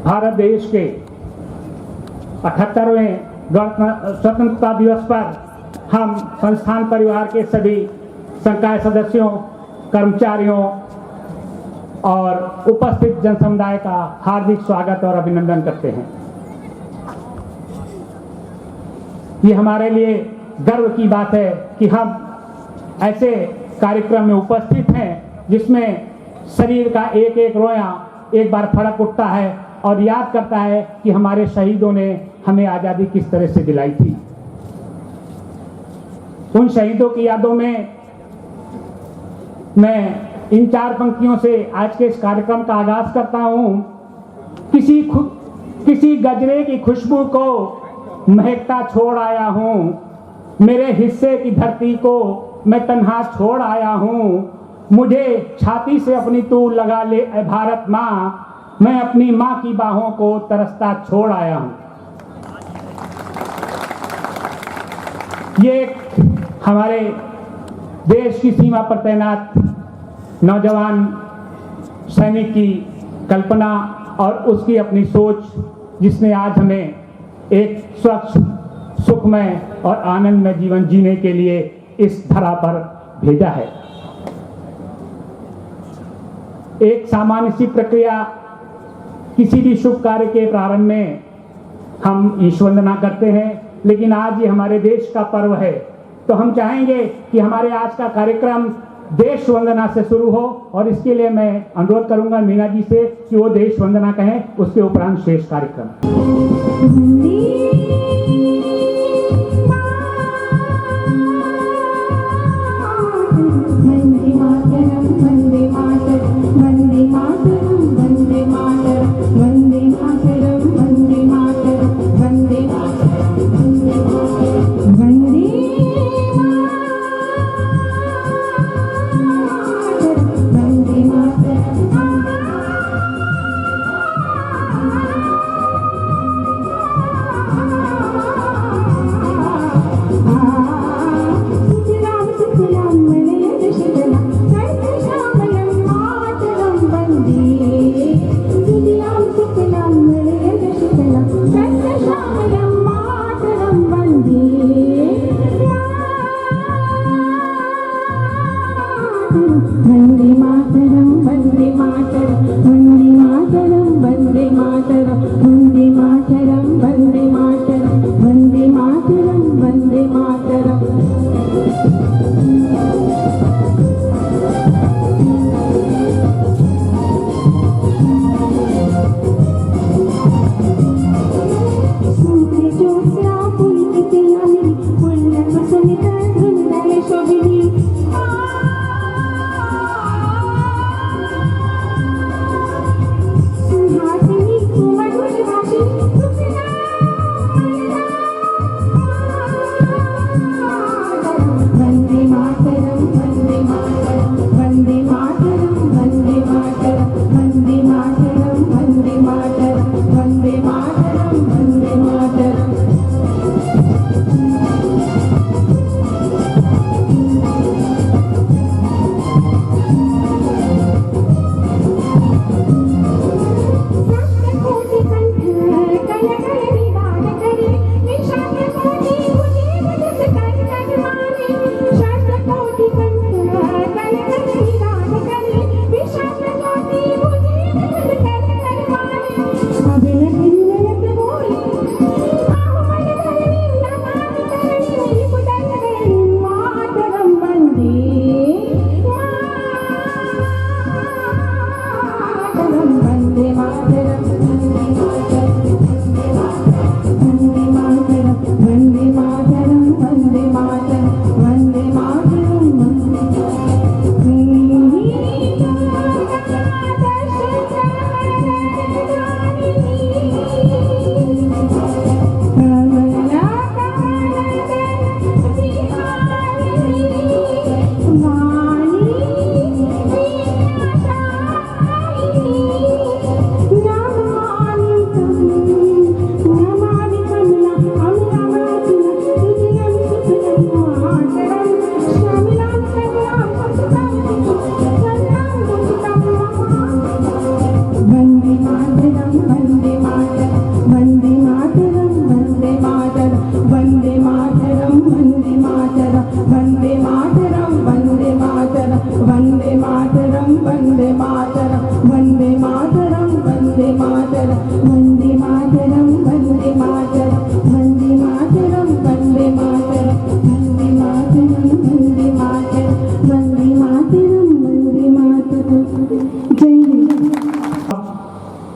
भारत देश के 78वें स्वतंत्रता दिवस पर हम संस्थान परिवार के सभी संकाय सदस्यों, कर्मचारियों और उपस्थित जन समुदाय का हार्दिक स्वागत और अभिनंदन करते हैं। ये हमारे लिए गर्व की बात है कि हम ऐसे कार्यक्रम में उपस्थित हैं जिसमें शरीर का एक एक रोया एक बार फड़क उठता है और याद करता है कि हमारे शहीदों ने हमें आज़ादी किस तरह से दिलाई थी। उन शहीदों की यादों में मैं इन 4 पंक्तियों से आज के इस कार्यक्रम का आगाज करता हूं। किसी गजरे की खुशबू को महकता छोड़ आया हूं, मेरे हिस्से की धरती को मैं तन्हा छोड़ आया हूं। मुझे छाती से अपनी तू लगा ले ऐ भारत माँ, मैं अपनी माँ की बाहों को तरसता छोड़ आया हूं। ये हमारे देश की सीमा पर तैनात नौजवान सैनिक की कल्पना और उसकी अपनी सोच, जिसने आज हमें एक स्वच्छ, सुखमय और आनंदमय जीवन जीने के लिए इस धरा पर भेजा है। एक सामान्य सी प्रक्रिया, किसी भी शुभ कार्य के प्रारंभ में हम ईश्वर वंदना करते हैं, लेकिन आज ये हमारे देश का पर्व है, तो हम चाहेंगे कि हमारे आज का कार्यक्रम देश वंदना से शुरू हो और इसके लिए मैं अनुरोध करूंगा मीना जी से कि वो देश वंदना कहें, उसके उपरांत शेष कार्यक्रम।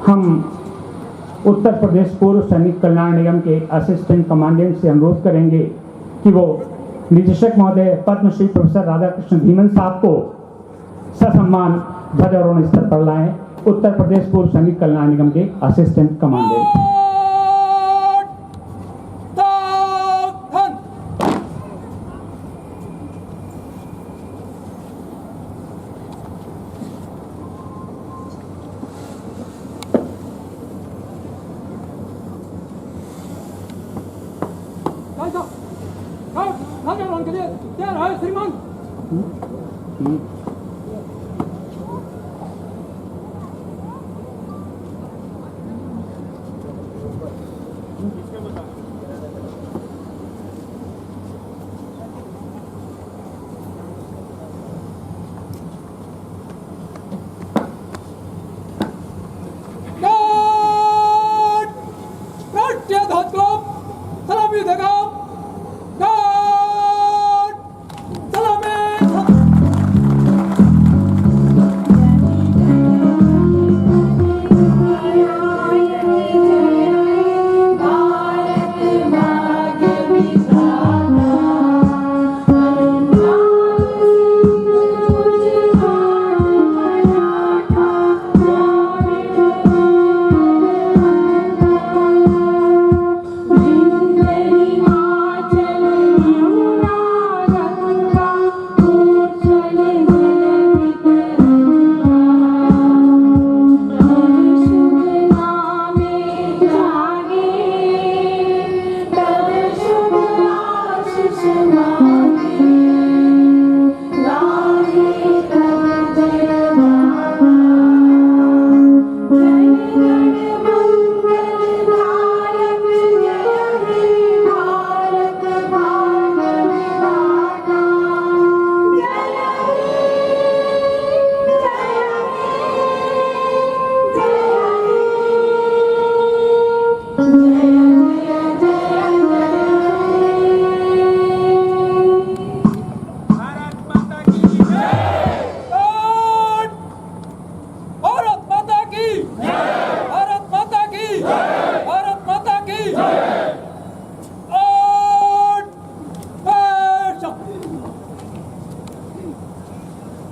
हम उत्तर प्रदेश पूर्व सैनिक कल्याण निगम के असिस्टेंट कमांडेंट से अनुरोध करेंगे कि वो निदेशक महोदय पद्मश्री प्रोफेसर राधाकृष्ण धीमन साहब को ससम्मान ध्वजारोहण स्थल पर लाएं। उत्तर प्रदेश पूर्व सैनिक कल्याण निगम के असिस्टेंट कमांडेंट। ध्वजारोहण के लिए तैयार है श्रीमान। ध्वज को सलामी देगा।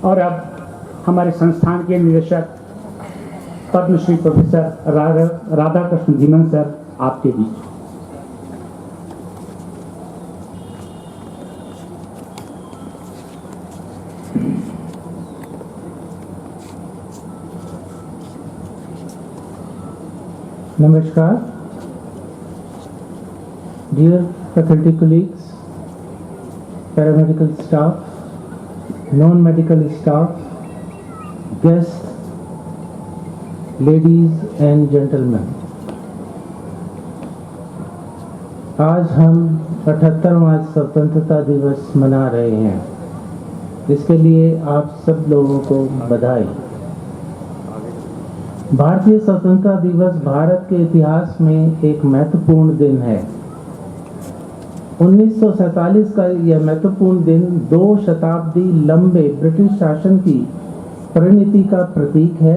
और अब हमारे संस्थान के निदेशक पद्मश्री प्रोफेसर राधाकृष्ण धीमन सर आपके बीच। नमस्कार, dear faculty colleagues, paramedical staff, non-medical staff, guests, ladies and gentlemen, आज हम 78वां स्वतंत्रता दिवस मना रहे हैं। इसके लिए आप सब लोगों को बधाई। भारतीय स्वतंत्रता दिवस भारत के इतिहास में एक महत्वपूर्ण दिन है। 1947 का यह महत्वपूर्ण दिन 2 शताब्दी लंबे ब्रिटिश शासन की परिणति का प्रतीक है,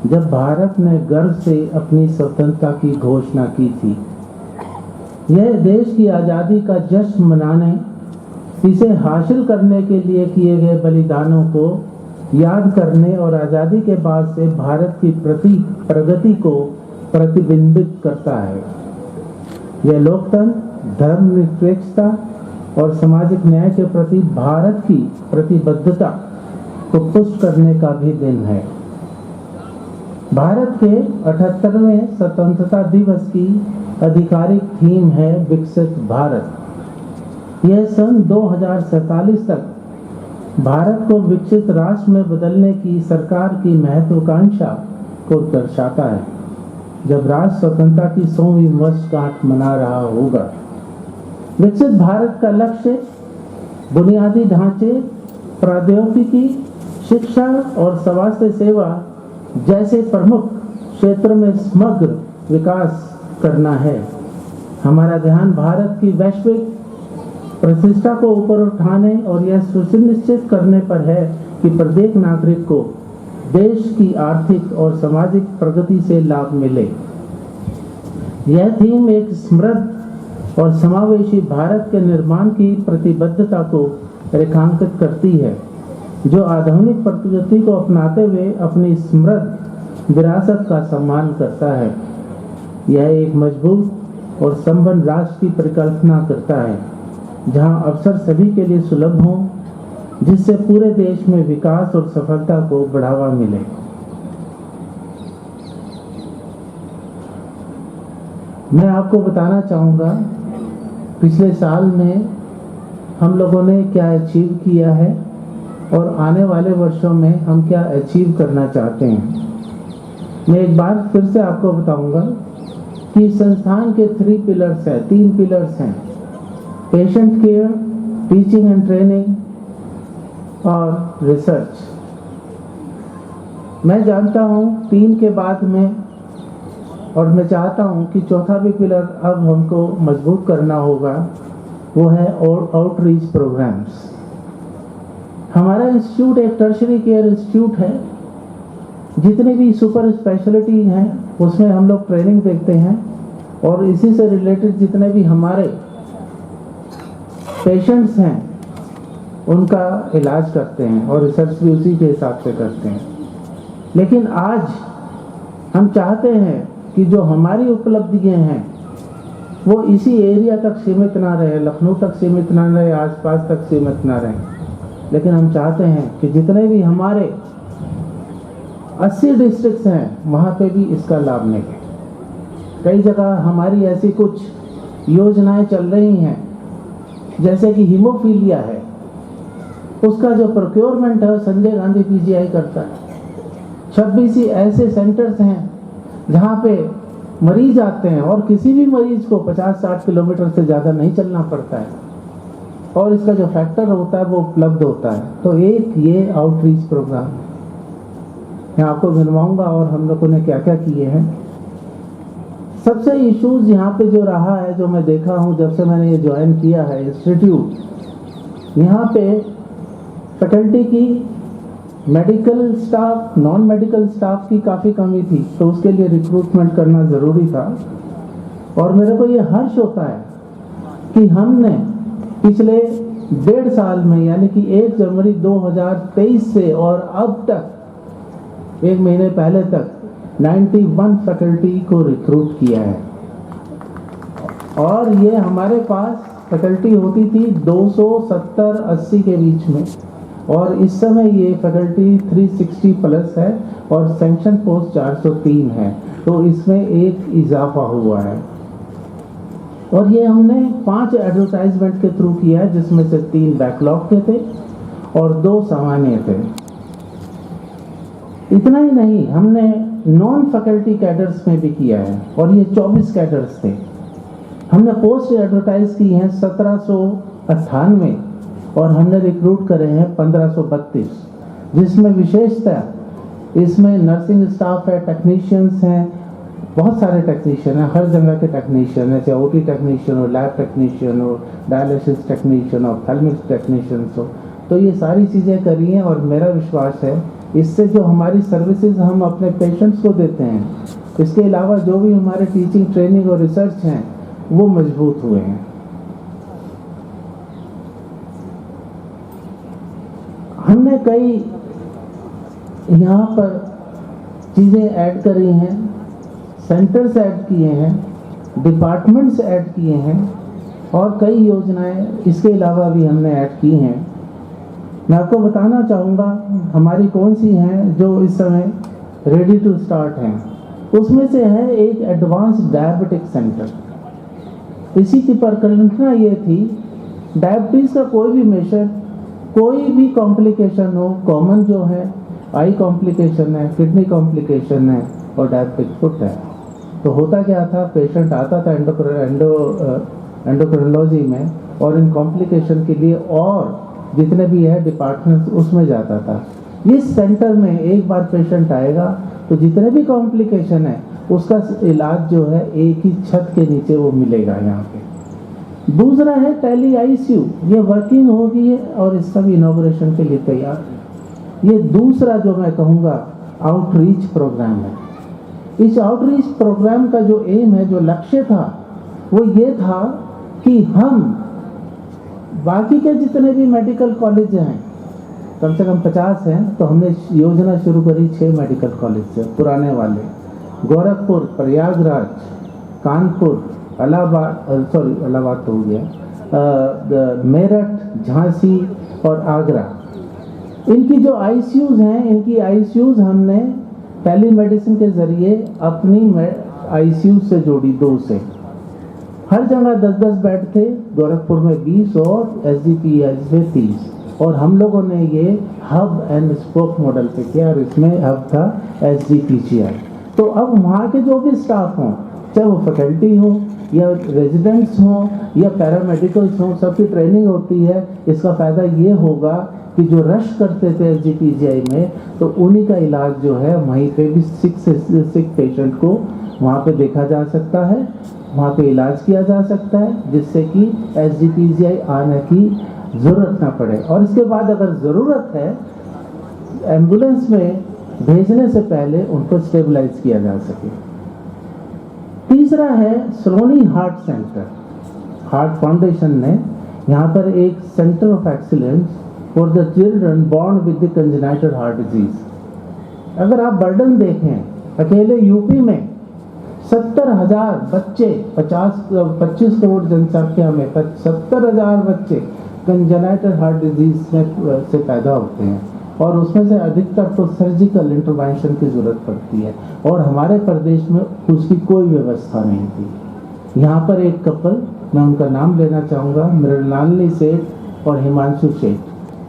जब भारत ने गर्व से अपनी स्वतंत्रता की घोषणा की थी। यह देश की आज़ादी का जश्न मनाने, इसे हासिल करने के लिए किए गए बलिदानों को याद करने और आज़ादी के बाद से भारत की प्रगति को प्रतिबिंबित करता है। यह लोकतंत्र, धर्मनिरपेक्षता और सामाजिक न्याय के प्रति भारत की प्रतिबद्धता को पुष्ट करने का भी दिन है। भारत के 78वें स्वतंत्रता दिवस की आधिकारिक थीम है विकसित भारत। यह सन 2047 तक भारत को विकसित राष्ट्र में बदलने की सरकार की महत्वाकांक्षा को दर्शाता है, जब राष्ट्र स्वतंत्रता की 100वीं वर्षगांठ मना रहा होगा। विकसित भारत का लक्ष्य बुनियादी ढांचे, प्रौद्योगिकी, शिक्षा और स्वास्थ्य सेवा जैसे प्रमुख क्षेत्रों में समग्र विकास करना है। हमारा ध्यान भारत की वैश्विक प्रतिष्ठा को ऊपर उठाने और यह सुनिश्चित करने पर है कि प्रत्येक नागरिक को देश की आर्थिक और सामाजिक प्रगति से लाभ मिले। यह थीम एक समृद्ध और समावेशी भारत के निर्माण की प्रतिबद्धता को रेखांकित करती है, जो आधुनिक प्रगति को अपनाते हुए अपनी समृद्ध विरासत का सम्मान करता है। यह एक मजबूत और संपन्न राष्ट्र की परिकल्पना करता है, जहां अवसर सभी के लिए सुलभ हों, जिससे पूरे देश में विकास और सफलता को बढ़ावा मिले। मैं आपको बताना चाहूँगा पिछले साल में हम लोगों ने क्या अचीव किया है और आने वाले वर्षों में हम क्या अचीव करना चाहते हैं। मैं एक बार फिर से आपको बताऊंगा कि संस्थान के 3 पिलर्स हैं, 3 पिलर्स हैं, patient care, teaching and training और रिसर्च। मैं जानता हूं 3 के बाद में, और मैं चाहता हूं कि चौथा भी पिलर अब हमको मजबूत करना होगा, वो है आउटरीच प्रोग्राम्स। हमारा इंस्टीट्यूट एक टर्शरी केयर इंस्टीट्यूट है। जितने भी सुपर स्पेशलिटी हैं उसमें हम लोग ट्रेनिंग देखते हैं, और इसी से रिलेटेड जितने भी हमारे पेशेंट्स हैं उनका इलाज करते हैं, और रिसर्च भी उसी के हिसाब से करते हैं। लेकिन आज हम चाहते हैं कि जो हमारी उपलब्धियां हैं वो इसी एरिया तक सीमित ना रहे, लखनऊ तक सीमित ना रहे, आसपास तक सीमित ना रहे, लेकिन हम चाहते हैं कि जितने भी हमारे 80 डिस्ट्रिक्ट्स हैं वहाँ पे भी इसका लाभ मिले। कई जगह हमारी ऐसी कुछ योजनाएं चल रही हैं, जैसे कि हीमोफीलिया है, उसका जो प्रोक्योरमेंट है संजय गांधी पीजीआई करता है। 26 ही ऐसे सेंटर्स हैं जहाँ पे मरीज आते हैं और किसी भी मरीज को 50-60 किलोमीटर से ज़्यादा नहीं चलना पड़ता है, और इसका जो फैक्टर होता है वो उपलब्ध होता है। तो एक ये आउटरीच प्रोग्राम मैं आपको गिनवाऊंगा और हम लोगों ने क्या क्या किए हैं। सबसे इश्यूज यहाँ पे जो रहा है, जो मैं देखा हूँ जब से मैंने ये ज्वाइन किया है इंस्टीट्यूट, यहाँ पे फैकल्टी की, medical staff, non medical staff की काफ़ी कमी थी, तो उसके लिए रिक्रूटमेंट करना ज़रूरी था। और मेरे को ये हर्ष होता है कि हमने पिछले 1.5 साल में, यानी कि 1 जनवरी 2023 से और अब तक 1 महीने पहले तक 91 फैकल्टी को रिक्रूट किया है। और ये हमारे पास फैकल्टी होती थी 270-80 के बीच में, और इस समय ये फैकल्टी 360 प्लस है और सैंक्शन पोस्ट 403 है, तो इसमें एक इजाफा हुआ है। और ये हमने 5 एडवर्टाइजमेंट के थ्रू किया है, जिसमें से 3 बैकलॉग के थे और 2 सामान्य थे। इतना ही नहीं, हमने नॉन फैकल्टी कैडर्स में भी किया है, और ये 24 कैडर्स थे। हमने पोस्ट एडवर्टाइज की हैं 1798, और हमने रिक्रूट करे हैं 1532, जिसमें विशेषतः इसमें नर्सिंग स्टाफ है, टेक्नीशियंस हैं, बहुत सारे टेक्नीशियन हैं, हर जगह के टेक्नीशियन हैं, चाहे ओटी टेक्नीशियन हो, लैब टेक्नीशियन हो, डायलिसिस टेक्नीशियन हो, थर्मिक्स टेक्नीशियंस हो, तो ये सारी चीज़ें करी हैं। और मेरा विश्वास है इससे जो हमारी सर्विसेज हम अपने पेशेंट्स को देते हैं, इसके अलावा जो भी हमारे टीचिंग, ट्रेनिंग और रिसर्च हैं वो मजबूत हुए हैं। हमने कई यहाँ पर चीज़ें ऐड करी हैं, सेंटर्स ऐड किए हैं, डिपार्टमेंट्स ऐड किए हैं, और कई योजनाएं इसके अलावा भी हमने ऐड की हैं। मैं आपको बताना चाहूँगा हमारी कौन सी हैं जो इस समय रेडी टू स्टार्ट हैं। उसमें से है एक एडवांस डायबिटिक सेंटर। इसी की परिकल्पना ये थी, डायबिटीज़ का कोई भी मेजर, कोई भी कॉम्प्लिकेशन हो, कॉमन जो है आई कॉम्प्लिकेशन है, किडनी कॉम्प्लिकेशन है और डायबिटिक फुट है। तो होता क्या था, पेशेंट आता था एंडोक्रिनोलॉजी में, और इन कॉम्प्लिकेशन के लिए और जितने भी है डिपार्टमेंट उसमें जाता था। इस सेंटर में एक बार पेशेंट आएगा तो जितने भी कॉम्प्लिकेशन है उसका इलाज जो है एक ही छत के नीचे वो मिलेगा यहाँ पे। दूसरा है टेली आईसीयू, ये वर्किंग हो गई है और इसका भी इनॉग्रेशन के लिए तैयार है। ये दूसरा जो मैं कहूँगा आउटरीच प्रोग्राम है। इस आउटरीच प्रोग्राम का जो एम है, जो लक्ष्य था, वो ये था कि हम बाकी के जितने भी मेडिकल कॉलेज हैं, कम से कम 50 हैं, तो हमने योजना शुरू करी 6 मेडिकल कॉलेज से, पुराने वाले, गोरखपुर, प्रयागराज, कानपुर, इलाहाबाद तो हो गया, मेरठ, झांसी और आगरा। इनकी जो आईसीयूज हैं, इनकी आईसीयूज हमने टेली मेडिसिन के जरिए अपनी आईसीयू से जोड़ी, 2 से। हर जगह 10-10 बेड थे, गोरखपुर में 20 और एसजीपीएच में 30। और हम लोगों ने ये हब एंड स्पोक मॉडल पे किया, और इसमें हब था एसजीपीजीआई। तो अब वहाँ के जो भी स्टाफ हों, चाहे वो फैकल्टी हो या रेजिडेंट्स हों या पैरामेडिकल्स हों, सबकी ट्रेनिंग होती है। इसका फ़ायदा ये होगा कि जो रश करते थे एसजीपीजीआई में, तो उन्हीं का इलाज जो है वहीं पे भी सिक पेशेंट को वहाँ पे देखा जा सकता है, वहाँ पे इलाज किया जा सकता है, जिससे कि एसजीपीजीआई आने की ज़रूरत ना पड़े। और इसके बाद अगर ज़रूरत है, एम्बुलेंस में भेजने से पहले उनको स्टेबलाइज किया जा सके। तीसरा है श्रोणी हार्ट सेंटर। हार्ट फाउंडेशन ने यहाँ पर एक centre of excellence for the children born with the congenital heart disease. अगर आप बर्डन देखें, अकेले यूपी में 70,000 बच्चे, 25 करोड़ जनसंख्या में 70,000 बच्चे कंजेनाइटल हार्ट डिजीज से पैदा होते हैं, और उसमें से अधिकतर तो सर्जिकल इंटरवेंशन की ज़रूरत पड़ती है, और हमारे प्रदेश में उसकी कोई व्यवस्था नहीं थी। यहाँ पर एक कपल, मैं उनका नाम लेना चाहूँगा, मृणालिनी सेठ और हिमांशु सेठ,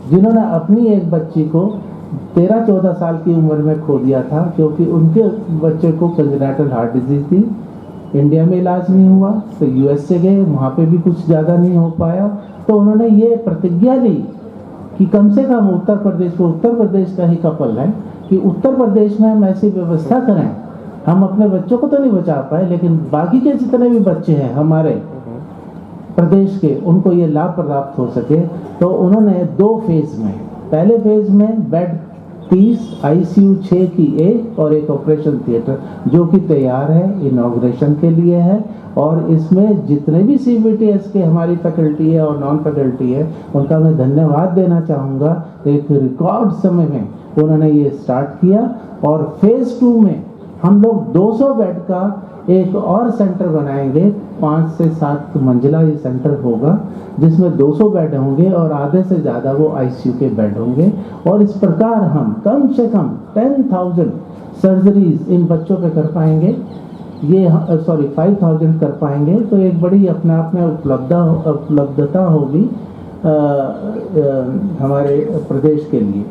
जिन्होंने अपनी एक बच्ची को 13-14 साल की उम्र में खो दिया था, क्योंकि उनके बच्चे को कंजेनाइटल हार्ट डिजीज थी। इंडिया में इलाज नहीं हुआ, तो यूएस से गए, वहाँ पे भी कुछ ज़्यादा नहीं हो पाया। तो उन्होंने ये प्रतिज्ञा ली कि कम से कम उत्तर प्रदेश का ही कपल है, कि उत्तर प्रदेश में हम ऐसी व्यवस्था करें। हम अपने बच्चों को तो नहीं बचा पाए, लेकिन बाकी के जितने भी बच्चे हैं हमारे प्रदेश के, उनको ये लाभ प्राप्त हो सके। तो उन्होंने 2 फेज में, पहले फेज में बेड 30, आईसीयू 6 की एक, और एक ऑपरेशन थिएटर जो कि तैयार है, इनॉग्रेशन के लिए है। और इसमें जितने भी सीबीटीएस के हमारी फैकल्टी है और नॉन फैकल्टी है, उनका मैं धन्यवाद देना चाहूँगा। एक रिकॉर्ड समय में उन्होंने ये स्टार्ट किया। और फेज़ 2 में हम लोग 200 बेड का एक और सेंटर बनाएंगे, 5 से 7 मंजिला ये सेंटर होगा, जिसमें 200 बेड होंगे और आधे से ज़्यादा वो आईसीयू के बेड होंगे। और इस प्रकार हम कम से कम 10,000 सर्जरीज इन बच्चों पे कर पाएंगे, 5,000 कर पाएंगे। तो एक बड़ी अपने आप में उपलब्धता होगी हमारे प्रदेश के लिए।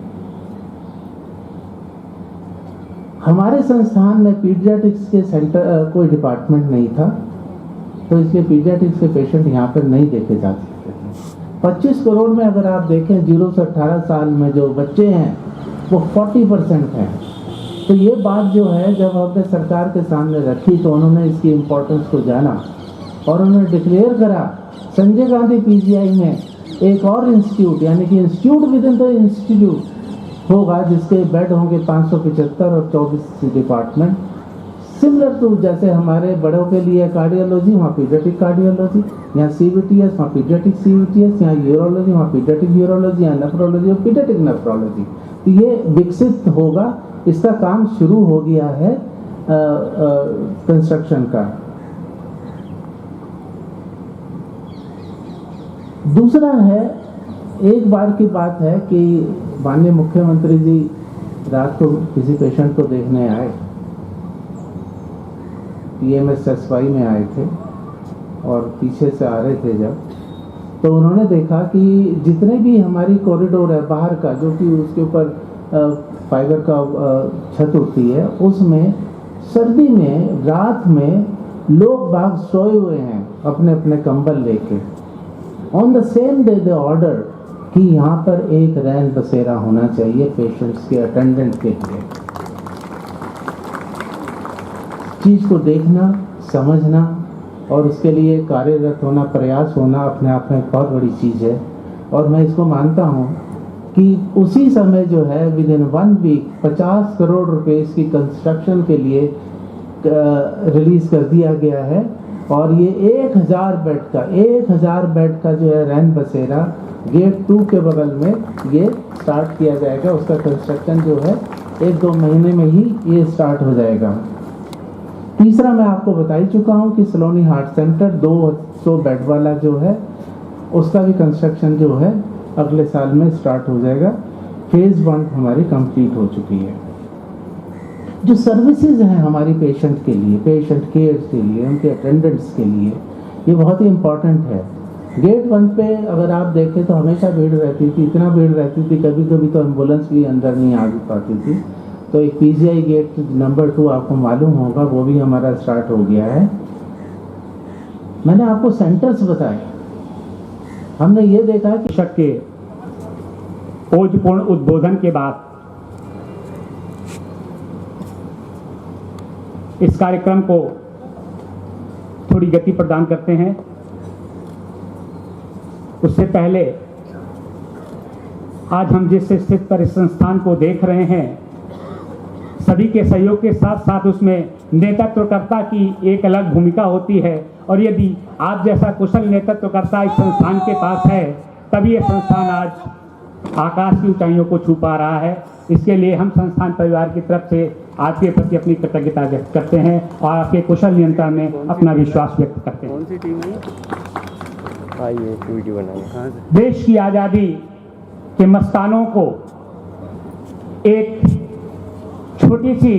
हमारे संस्थान में पीडियाट्रिक्स के सेंटर कोई डिपार्टमेंट नहीं था, तो इसलिए पीडियाट्रिक्स के पेशेंट यहाँ पर नहीं देखे जा सकते थे। 25 करोड़ में अगर आप देखें, 0 से 18 साल में जो बच्चे हैं वो 40% हैं। तो ये बात जो है, जब हमने सरकार के सामने रखी, तो उन्होंने इसकी इम्पोर्टेंस को जाना और उन्होंने डिक्लेयर करा संजय गांधी पीजीआई में एक और इंस्टीट्यूट, यानी कि institute with in the institute होगा, जिसके बेड होंगे 575 और 24 डिपार्टमेंट। सिमिलर टू जैसे हमारे बड़ों के लिए कार्डियोलॉजी, वहाँ पीडियाट्रिक कार्डियोलॉजी, यहाँ सीबीटीएस, वहाँ पीडियाट्रिक सीबीटीएस, यहाँ यूरोलॉजी, वहाँ पीडियाट्रिक यूरोलॉजी, यहाँ नेफ्रोलॉजी और पीडियाट्रिक नेफ्रोलॉजी। तो ये विकसित होगा, इसका काम शुरू हो गया है कंस्ट्रक्शन का। दूसरा है, एक बार की बात है कि माननीय मुख्यमंत्री जी रात को किसी पेशेंट को देखने आए, PMSSY में आए थे और पीछे से आ रहे थे जब, तो उन्होंने देखा कि जितने भी हमारी कॉरिडोर है बाहर का, जो कि उसके ऊपर फाइबर का छत होती है, उसमें सर्दी में रात में लोग बाग सोए हुए हैं अपने अपने कंबल लेके। On the same day they order कि यहाँ पर एक रैन बसेरा होना चाहिए पेशेंट्स के अटेंडेंट के लिए। चीज़ को देखना, समझना और उसके लिए कार्यरत होना, प्रयास होना अपने आप में बहुत बड़ी चीज़ है। और मैं इसको मानता हूँ कि उसी समय जो है विद इन 1 वीक 50 करोड़ रुपए इसकी कंस्ट्रक्शन के लिए रिलीज कर दिया गया है। और ये 1000 बेड का जो है रैन बसेरा गेट 2 के बगल में ये स्टार्ट किया जाएगा। उसका कंस्ट्रक्शन जो है 1-2 महीने में ही ये स्टार्ट हो जाएगा। तीसरा मैं आपको बता ही चुका हूँ कि सलोनी हार्ट सेंटर 200 बेड वाला जो है उसका भी कंस्ट्रक्शन जो है अगले साल में स्टार्ट हो जाएगा। फेज 1 हमारी कंप्लीट हो चुकी है। जो सर्विसेज हैं हमारी पेशेंट के लिए, पेशेंट केयर के लिए, उनके अटेंडेंट्स के लिए, ये बहुत ही इम्पॉर्टेंट है। गेट 1 पे अगर आप देखें तो हमेशा भीड़ रहती थी, इतना भीड़ रहती थी कभी कभी तो एम्बुलेंस भी अंदर नहीं आ पाती थी। तो एक पीजीआई गेट नंबर 2 आपको मालूम होगा, वो भी हमारा स्टार्ट हो गया है। मैंने आपको सेंटर्स बताए, हमने ये देखा कि शिक्षक के ओजपूर्ण उद्बोधन के बाद इस कार्यक्रम को थोड़ी गति प्रदान करते हैं। उससे पहले आज हम जिस स्थिति पर इस संस्थान को देख रहे हैं, सभी के सहयोग के साथ साथ उसमें नेतृत्वकर्ता की एक अलग भूमिका होती है। और यदि आप जैसा कुशल नेतृत्वकर्ता इस संस्थान के पास है, तभी यह संस्थान आज आकाश की ऊंचाइयों को छू पा रहा है। इसके लिए हम संस्थान परिवार की तरफ से आपके प्रति अपनी कृतज्ञता व्यक्त करते हैं और आपके कुशल नियंत्रण में अपना विश्वास व्यक्त करते हैं। कौन सी टीम है? आइए एक वीडियो बनाएंगे। देश की आज़ादी के मस्तानों को एक छोटी सी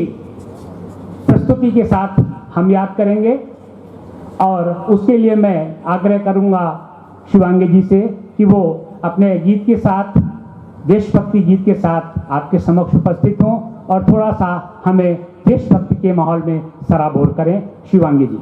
प्रस्तुति के साथ हम याद करेंगे और उसके लिए मैं आग्रह करूंगा शिवांगी जी से कि वो अपने गीत के साथ, देशभक्ति गीत के साथ आपके समक्ष उपस्थित हों और थोड़ा सा हमें देशभक्ति के माहौल में सराबोर करें। शिवांगी जी।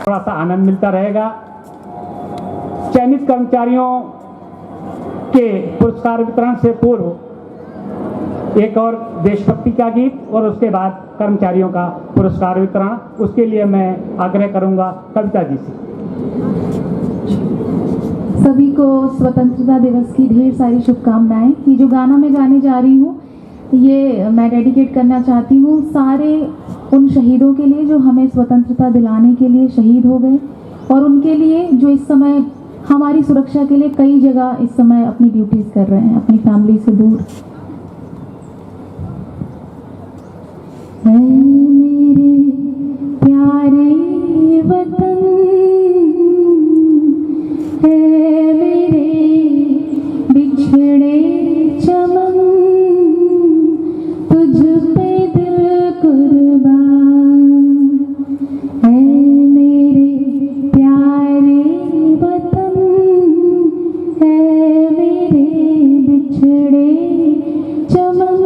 थोड़ा सा आनंद मिलता रहेगा। चयनित कर्मचारियों के पुरस्कार वितरण से पूर्व एक और देशभक्ति का गीत और उसके बाद कर्मचारियों का पुरस्कार वितरण, उसके लिए मैं आग्रह करूंगा कविता जी से। सभी को स्वतंत्रता दिवस की ढेर सारी शुभकामनाएं। ये जो गाना मैं गाने जा रही हूँ ये मैं डेडिकेट करना चाहती हूँ सारे उन शहीदों के लिए जो हमें स्वतंत्रता दिलाने के लिए शहीद हो गए, और उनके लिए जो इस समय हमारी सुरक्षा के लिए कई जगह इस समय अपनी ड्यूटीज कर रहे हैं अपनी फैमिली से दूर। ऐ मेरे प्यारे वतन, है मेरे बिछड़े चमन, तुझ पे दिल कुर्बान। है मेरे प्यारे वतन, है मेरे बिछड़े चमन,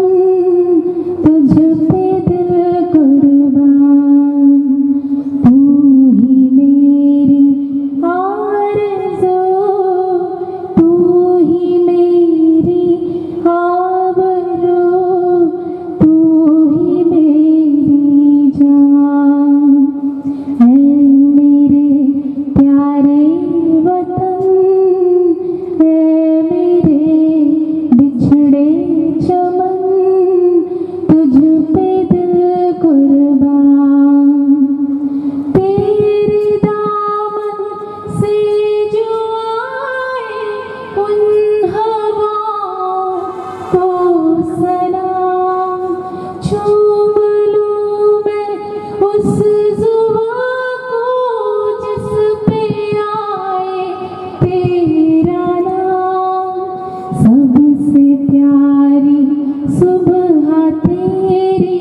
तुझ पे दिल कुर्बान। तू ही मेरी आरज़ू, तू ही मेरी आबरू, तू ही मेरी जान। है मेरे प्यारे वतन, है मेरे बिछड़े चमन, तुझ पे दिल कुर्बान। तेरे दामन से जो आए उन हवाओं को सलाम, चूम लूं मैं उस जुबां को जिस पे आए तेरा नाम। सबसे प्यारी सुबह तेरी,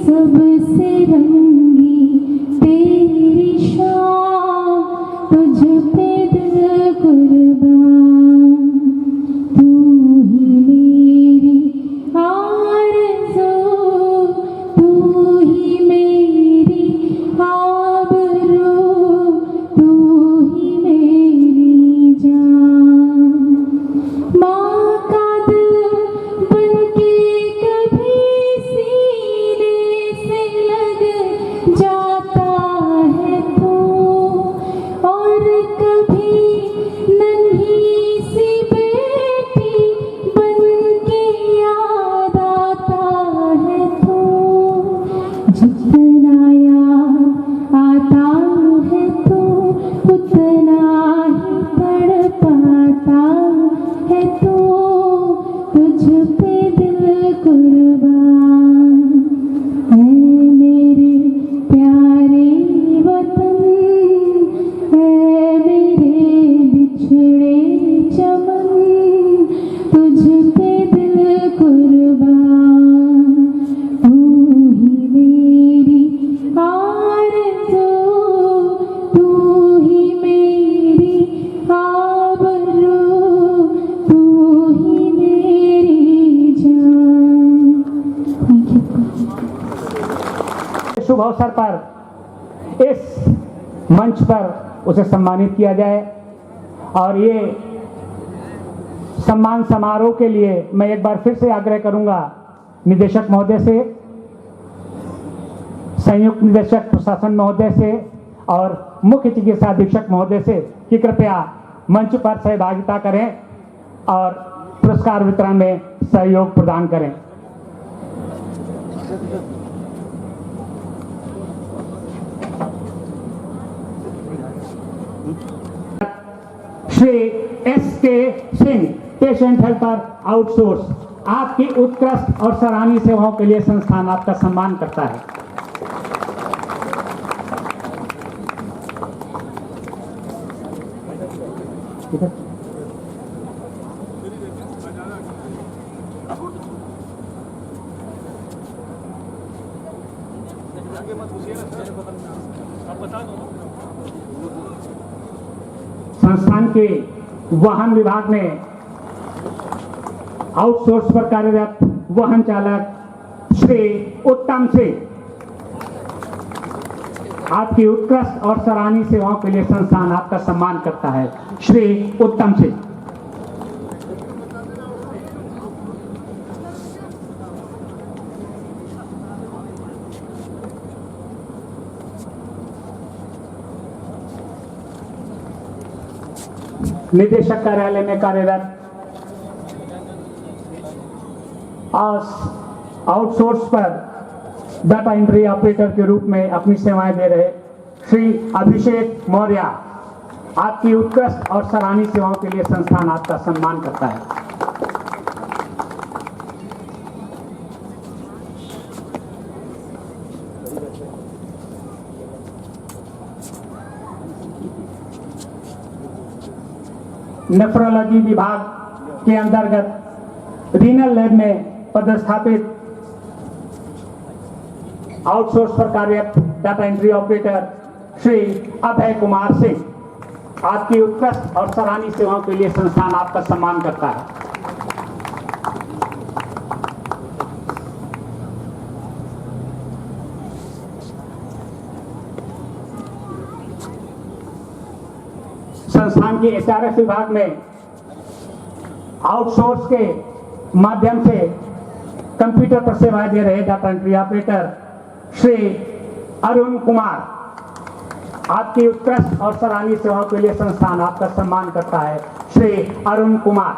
सबसे रंगी तेरी शाम, तुझ पे दिल कुर्बान। तू ही मेरी आरज़ू, तू ही मेरी आबरू, तू ही मेरी जान। माँ का दिल बनके कभी सीने से लग जाता है तू, और कभी नन्ही सी बेटी बनके याद आता है तू। जितना याद आता है तू उतना ही तड़पाता है तू, तुझ पे दिल कुर्बान। है मेरे प्यारे वतन, है मेरे बिछड़े चमन, तुझ पे दिल कुर्बान। तू ही मेरी आरज़ू, तू ही मेरी आबरू, तू ही मेरी जान। Thank you. शुभ अवसर पर इस मंच पर उसे सम्मानित किया जाए, और ये सम्मान समारोह के लिए मैं एक बार फिर से आग्रह करूंगा निदेशक महोदय से, संयुक्त निदेशक प्रशासन महोदय से और मुख्य चिकित्सा अधीक्षक महोदय से कि कृपया मंच पर सहभागिता करें और पुरस्कार वितरण में सहयोग प्रदान करें। Shri S.K. Singh, patient helper outsource, आपकी उत्कृष्ट और सराहनीय सेवाओं के लिए संस्थान आपका सम्मान करता है। संस्थान के वाहन विभाग में आउटसोर्स पर कार्यरत वाहन चालक श्री उत्तम सिंह, आपकी उत्कृष्ट और सराहनीय सेवाओं के लिए संस्थान आपका सम्मान करता है। श्री उत्तम सिंह। निदेशक कार्यालय में कार्यरत आउटसोर्स पर डाटा एंट्री ऑपरेटर के रूप में अपनी सेवाएं दे रहे श्री अभिषेक मौर्य, आपकी उत्कृष्ट और सराहनीय सेवाओं के लिए संस्थान आपका सम्मान करता है। नेफ्रोलॉजी विभाग के अंतर्गत रीनल लैब में पदस्थापित आउटसोर्स पर कार्यरत data entry operator Shri Abhay Kumar Singh, आपकी उत्कृष्ट और सराहनीय सेवाओं के लिए संस्थान आपका सम्मान करता है। संस्थान के एचआरएस विभाग में आउटसोर्स के माध्यम से कंप्यूटर पर सेवाएं दे रहे data entry operator Shri Arun Kumar, आपकी उत्कृष्ट और सराहनीय सेवाओं के लिए संस्थान आपका सम्मान करता है। श्री अरुण कुमार।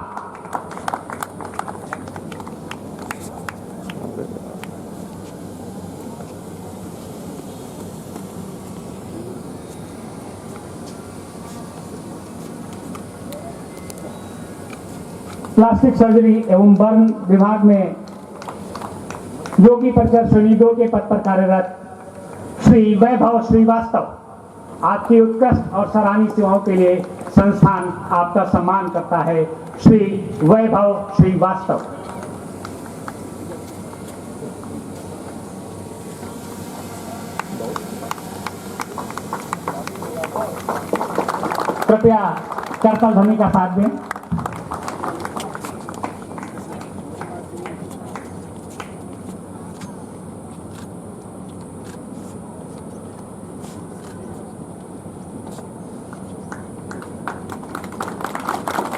प्लास्टिक सर्जरी एवं बर्न विभाग में योगी परिषद श्रेणी 2 के पद पर कार्यरत श्री वैभव श्रीवास्तव, आपकी उत्कृष्ट और सराहनीय सेवाओं के लिए संस्थान आपका सम्मान करता है। श्री वैभव श्रीवास्तव। कृपया करताल ध्वनि का साथ दें।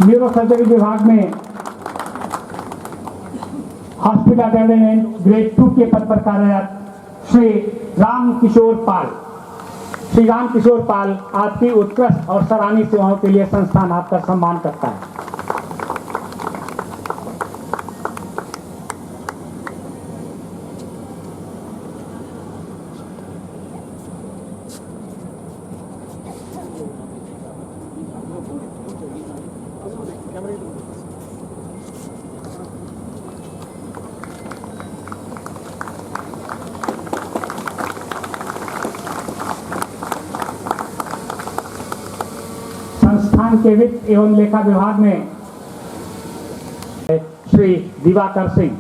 न्यूरोसर्जरी विभाग में हॉस्पिटल अटेंडेंट ग्रेड 2 के पद पर कार्यरत श्री रामकिशोर पाल, आपकी उत्कृष्ट और सराहनीय सेवाओं के लिए संस्थान आपका सम्मान करता है। संस्थान के वित्त एवं लेखा विभाग में श्री दिवाकर सिंह,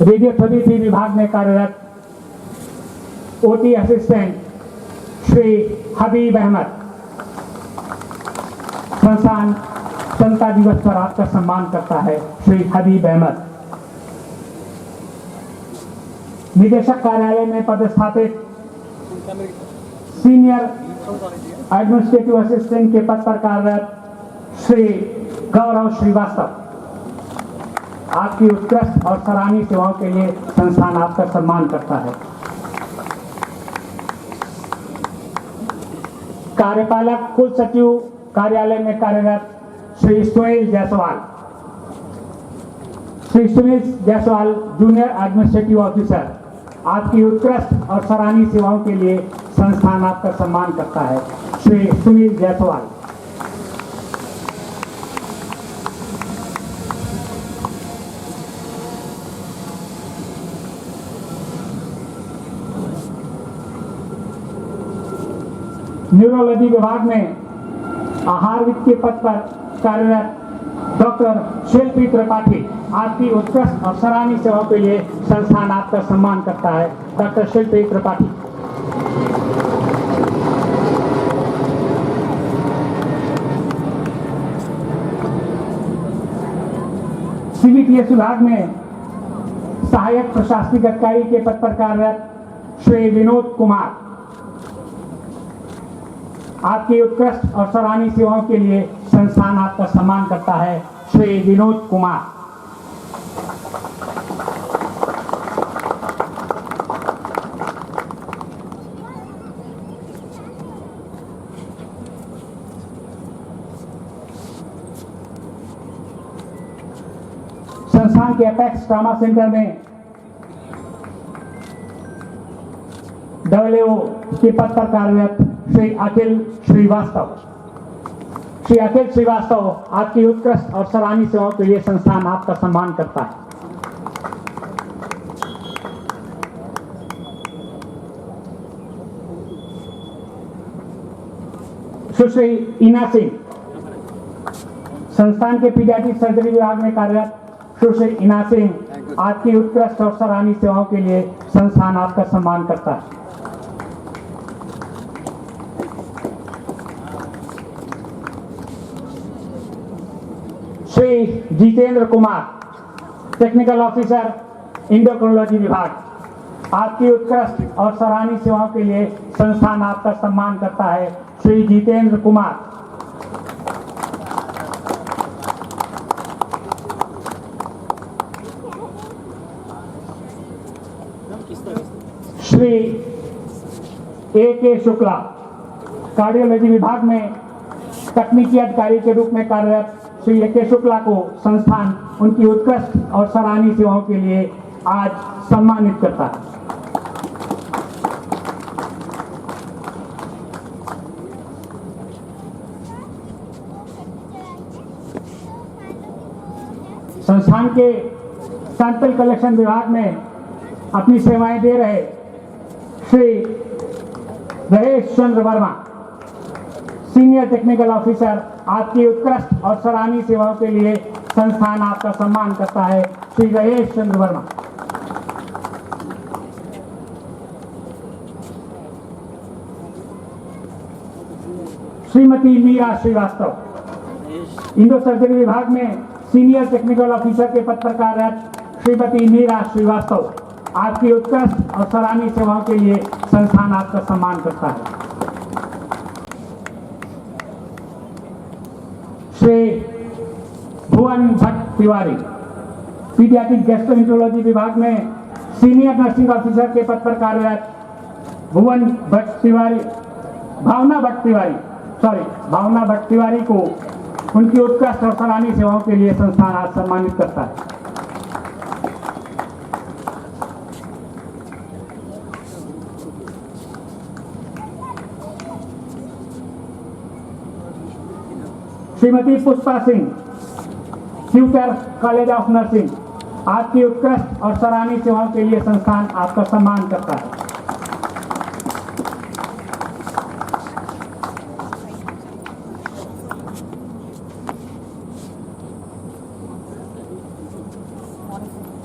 रेडियोथेरेपी विभाग में कार्यरत ओटी असिस्टेंट श्री हबीब अहमद, संस्थान स्वतंत्रता दिवस पर आपका सम्मान करता है। श्री हबीब अहमद। निदेशक कार्यालय में पदस्थापित सीनियर एडमिनिस्ट्रेटिव असिस्टेंट के पद पर कार्यरत श्री गौरव श्रीवास्तव, आपकी उत्कृष्ट और सराहनीय सेवाओं के लिए संस्थान आपका सम्मान करता है। कार्यपालक कुल सचिव कार्यालय में कार्यरत Shri Sunil Jaiswal junior administrative officer, आपकी उत्कृष्ट और सराहनीय सेवाओं के लिए संस्थान आपका सम्मान करता है। श्री सुनील जायसवाल। न्यूरोलॉजी विभाग में आहार वित्त के पद पर कार्यरत डॉक्टर शिल्पी त्रिपाठी, आपकी उत्कृष्ट और सराहनीय सेवाओं के लिए संस्थान आपका सम्मान करता है। डॉक्टर शिल्पी त्रिपाठी। सीबीटीएस विभाग में सहायक प्रशासनिक अधिकारी के पद पर कार्यरत श्री विनोद कुमार, आपकी उत्कृष्ट और सराहनीय सेवाओं के लिए संस्थान आपका सम्मान करता है। श्री विनोद कुमार। संस्थान के अपेक्स ट्रॉमा सेंटर में डब्ल्यूओ के पद पर कार्यरत श्री अखिल श्रीवास्तव। श्री अखिल श्रीवास्तव, आपकी उत्कृष्ट और सराहनीय सेवाओं के लिए संस्थान आपका सम्मान करता है। सुश्री ईना सिंह, संस्थान के पीडियाट्रिक सर्जरी विभाग में कार्यरत सुश्री ईना सिंह, आपकी उत्कृष्ट और सराहनीय सेवाओं के लिए संस्थान आपका सम्मान करता है। श्री जितेंद्र कुमार, टेक्निकल ऑफिसर इंडोक्रोलॉजी विभाग, आपकी उत्कृष्ट और सराहनीय सेवाओं के लिए संस्थान आपका सम्मान करता है। श्री जितेंद्र कुमार। श्री A.K. शुक्ला, कार्डियोलॉजी विभाग में तकनीकी अधिकारी के रूप में कार्यरत श्री A.K. शुक्ला को संस्थान उनकी उत्कृष्ट और सराहनीय सेवाओं के लिए आज सम्मानित करता है। संस्थान के सैंपल कलेक्शन विभाग में अपनी सेवाएं दे रहे Shri Mahesh Chandra Verma, senior technical officer, आपकी उत्कृष्ट और सराहनीय सेवाओं के लिए संस्थान आपका सम्मान करता है। श्री महेश चंद्र वर्मा। श्रीमती मीरा श्रीवास्तव, इंडो सर्जरी विभाग में सीनियर टेक्निकल ऑफिसर के पद पर कार्यरत श्रीमती मीरा श्रीवास्तव, आपकी उत्कृष्ट और सराहनीय सेवाओं के लिए संस्थान आपका सम्मान करता है। श्री भुवन भट्ट तिवारी, पीडियाट्रिक गैस्ट्रोएंटरोलॉजी विभाग में सीनियर नर्सिंग ऑफिसर के पद पर कार्यरत भावना भट्ट तिवारी को उनकी उत्कृष्ट और सराहनीय सेवाओं के लिए संस्थान आज सम्मानित करता है। Shrimati Pushpa Singh, future college of nursing, आपकी उत्कृष्ट और सराहनीय सेवाओं के लिए संस्थान आपका सम्मान करता है।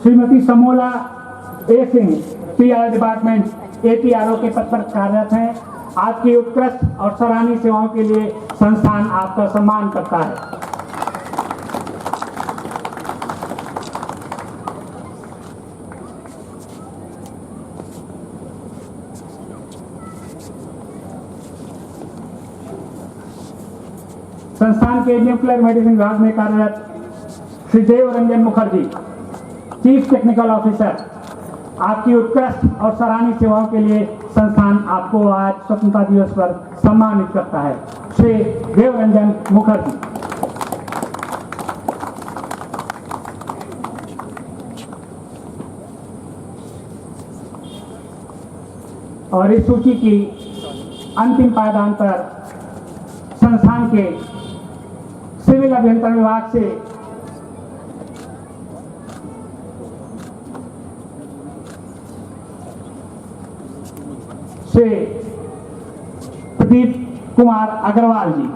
श्रीमती समोला ए सिंह, PR डिपार्टमेंट APRO के पद पर कार्यरत हैं, आपकी उत्कृष्ट और सराहनीय सेवाओं के लिए संस्थान आपका सम्मान करता है। संस्थान के न्यूक्लियर मेडिसिन विभाग में कार्यरत Shri Dev Ranjan Mukherjee, chief technical officer, आपकी उत्कृष्ट और सराहनीय सेवाओं के लिए संस्थान आपको आज स्वतंत्रता दिवस पर सम्मानित करता है। श्री देव रंजन मुखर्जी। और इस सूची की अंतिम पायदान पर संस्थान के सिविल अभियंत्रण विभाग से श्री प्रदीप कुमार अग्रवाल जी,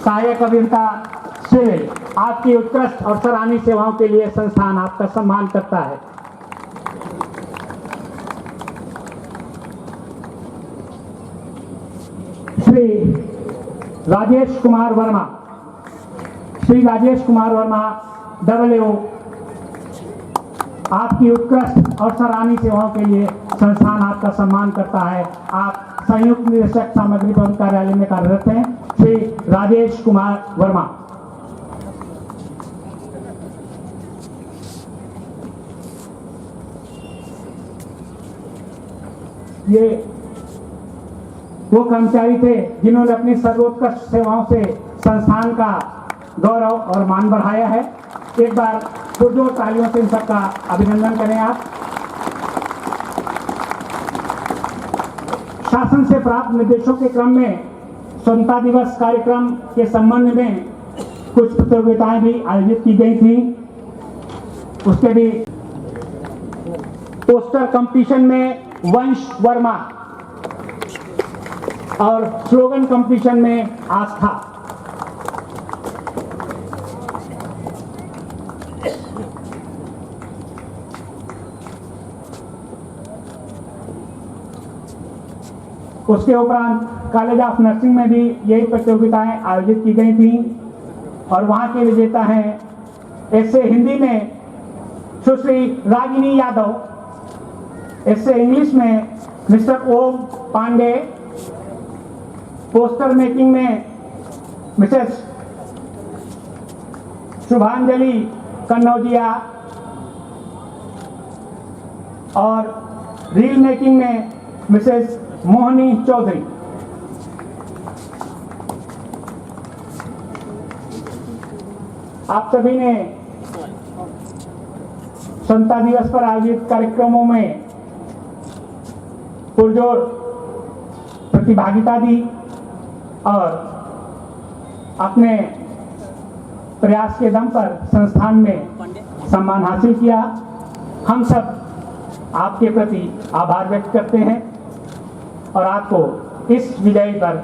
सहायक अभियंता सिविल, आपकी उत्कृष्ट और सराहनीय सेवाओं के लिए संस्थान आपका सम्मान करता है। श्री राजेश कुमार वर्मा, WO, आपकी उत्कृष्ट और सराहनीय सेवाओं के लिए संस्थान आपका सम्मान करता है। आप संयुक्त निदेशक सामग्री भवन कार्यालय में कार्यरत हैं। श्री राजेश कुमार वर्मा। ये वो कर्मचारी थे जिन्होंने अपनी सर्वोत्कृष्ट सेवाओं से संस्थान का गौरव और मान बढ़ाया है। एक बार पुरजोर तालियों से इन सबका अभिनंदन करें आप। शासन से प्राप्त निर्देशों के क्रम में स्वतंत्रता दिवस कार्यक्रम के संबंध में कुछ प्रतियोगिताएं भी आयोजित की गई थी। उसके भी पोस्टर कंपटीशन में वंश वर्मा और स्लोगन कंपटीशन में आस्था। उसके उपरांत कॉलेज ऑफ नर्सिंग में भी यही प्रतियोगिताएं आयोजित की गई थी और वहां के विजेता हैं ऐसे हिंदी में सुश्री रागिनी यादव, ऐसे इंग्लिश में मिस्टर ओम पांडे, पोस्टर मेकिंग में मिसेस शुभांजलि कन्नौजिया और रील मेकिंग में मिसेस मोहनी चौधरी। आप सभी ने स्वतंत्रता दिवस पर आयोजित कार्यक्रमों में पुरजोर प्रतिभागिता दी और अपने प्रयास के दम पर संस्थान में सम्मान हासिल किया। हम सब आपके प्रति आभार व्यक्त करते हैं और आपको इस विजय पर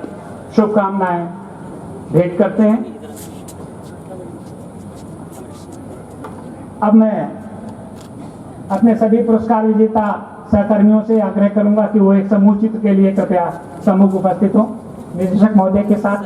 शुभकामनाएं भेंट करते हैं। अब मैं अपने सभी पुरस्कार विजेता सहकर्मियों से आग्रह करूंगा कि वो एक समूह चित्र के लिए कृपया सम्मुख उपस्थित हो निदेशक महोदय के साथ।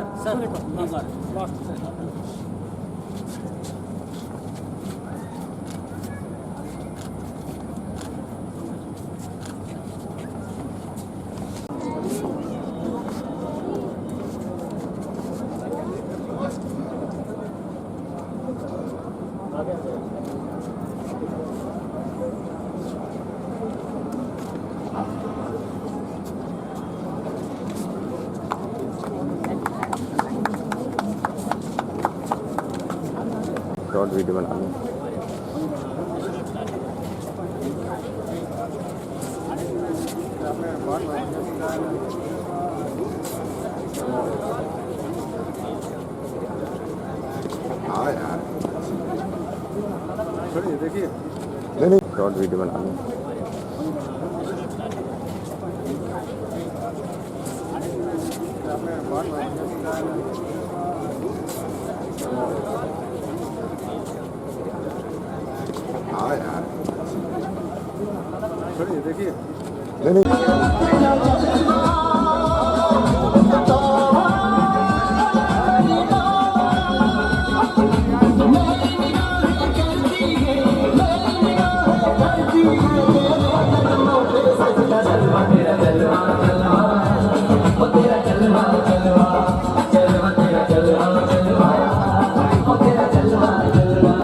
शॉर्ट वीडियो बना लो। देखिए शॉर्ट वीडियो बना लो। देखिए